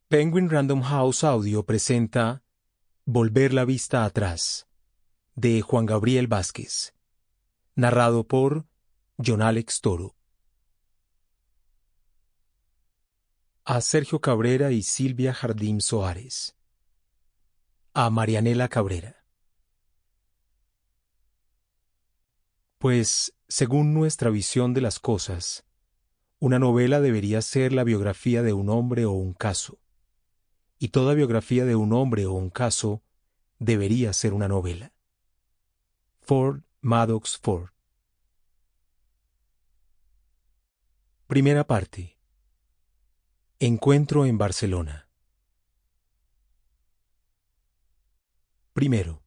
Penguin Random House Audio presenta Volver la vista atrás, de Juan Gabriel Vázquez, narrado por John Alex Toro. A Sergio Cabrera y Silvia Jardín Soares. A Marianela Cabrera. Pues, según nuestra visión de las cosas, una novela debería ser la biografía de un hombre o un caso, y toda biografía de un hombre o un caso debería ser una novela. Ford Madox Ford. Primera parte. Encuentro en Barcelona. Primero.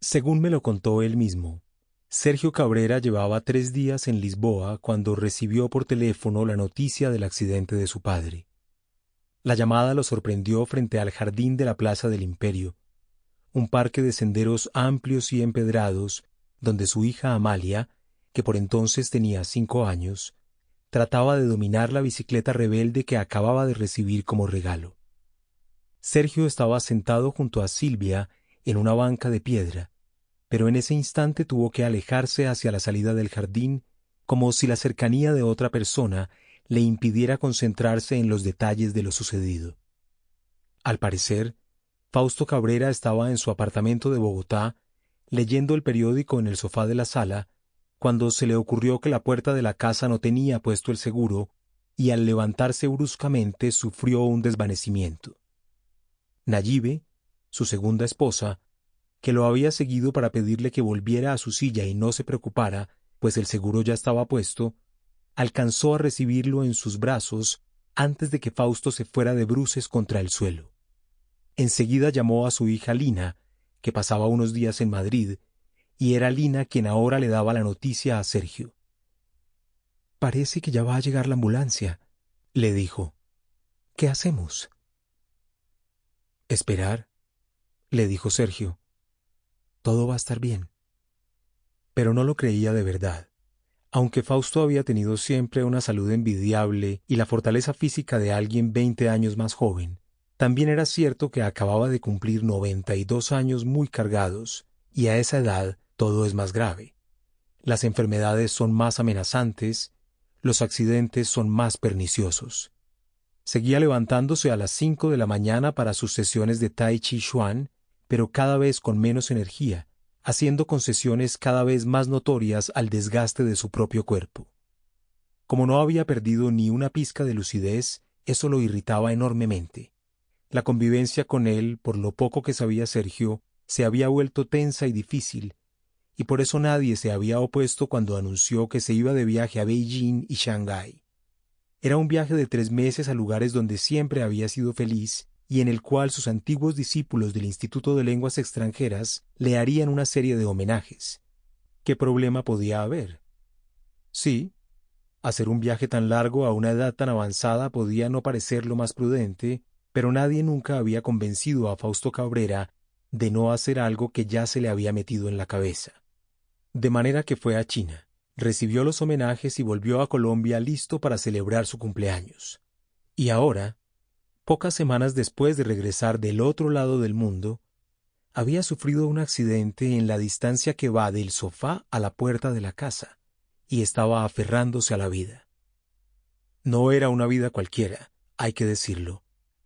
Según me lo contó él mismo, Sergio Cabrera llevaba 3 días en Lisboa cuando recibió por teléfono la noticia del accidente de su padre. La llamada lo sorprendió frente al jardín de la Plaza del Imperio, un parque de senderos amplios y empedrados, donde su hija Amalia, que por entonces tenía 5 años, trataba de dominar la bicicleta rebelde que acababa de recibir como regalo. Sergio estaba sentado junto a Silvia en una banca de piedra, pero en ese instante tuvo que alejarse hacia la salida del jardín, como si la cercanía de otra persona le impidiera concentrarse en los detalles de lo sucedido. Al parecer, Fausto Cabrera estaba en su apartamento de Bogotá, leyendo el periódico en el sofá de la sala, cuando se le ocurrió que la puerta de la casa no tenía puesto el seguro, y al levantarse bruscamente sufrió un desvanecimiento. Nayibe, su segunda esposa, que lo había seguido para pedirle que volviera a su silla y no se preocupara, pues el seguro ya estaba puesto, alcanzó a recibirlo en sus brazos antes de que Fausto se fuera de bruces contra el suelo. Enseguida llamó a su hija Lina, que pasaba unos días en Madrid, y era Lina quien ahora le daba la noticia a Sergio. «Parece que ya va a llegar la ambulancia», le dijo. «¿Qué hacemos?» «Esperar», le dijo Sergio. «Todo va a estar bien». Pero no lo creía de verdad. Aunque Fausto había tenido siempre una salud envidiable y la fortaleza física de alguien 20 años más joven, también era cierto que acababa de cumplir 92 años muy cargados, y a esa edad todo es más grave. Las enfermedades son más amenazantes, los accidentes son más perniciosos. Seguía levantándose a las 5 de la mañana para sus sesiones de Tai Chi Chuan, pero cada vez con menos energía, haciendo concesiones cada vez más notorias al desgaste de su propio cuerpo. Como no había perdido ni una pizca de lucidez, eso lo irritaba enormemente. La convivencia con él, por lo poco que sabía Sergio, se había vuelto tensa y difícil, y por eso nadie se había opuesto cuando anunció que se iba de viaje a Beijing y Shanghái. Era un viaje de 3 meses a lugares donde siempre había sido feliz, y en el cual sus antiguos discípulos del Instituto de Lenguas Extranjeras le harían una serie de homenajes. ¿Qué problema podía haber? Sí, hacer un viaje tan largo a una edad tan avanzada podía no parecer lo más prudente, pero nadie nunca había convencido a Fausto Cabrera de no hacer algo que ya se le había metido en la cabeza. De manera que fue a China, recibió los homenajes y volvió a Colombia listo para celebrar su cumpleaños. Y ahora, pocas semanas después de regresar del otro lado del mundo, había sufrido un accidente en la distancia que va del sofá a la puerta de la casa, y estaba aferrándose a la vida. No era una vida cualquiera, hay que decirlo.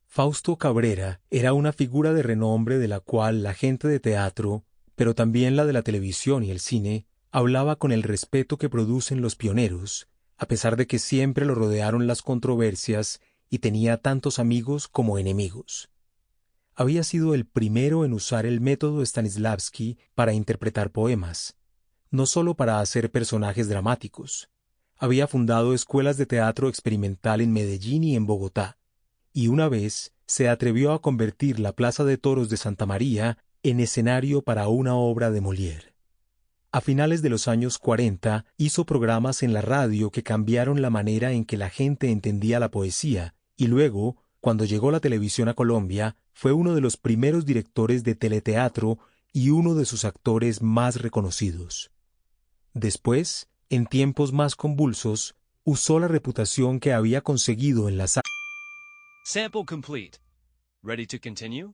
Fausto Cabrera era una figura de renombre de la cual la gente de teatro, pero también la de la televisión y el cine, hablaba con el respeto que producen los pioneros, a pesar de que siempre lo rodearon las controversias y tenía tantos amigos como enemigos. Había sido el primero en usar el método Stanislavski para interpretar poemas, no solo para hacer personajes dramáticos. Había fundado escuelas de teatro experimental en Medellín y en Bogotá, y una vez se atrevió a convertir la Plaza de Toros de Santa María en escenario para una obra de Molière. A finales de los años 40 hizo programas en la radio que cambiaron la manera en que la gente entendía la poesía, y luego, cuando llegó la televisión a Colombia, fue uno de los primeros directores de teleteatro y uno de sus actores más reconocidos. Después, en tiempos más convulsos, usó la reputación que había conseguido en las Sample complete. Ready to continue?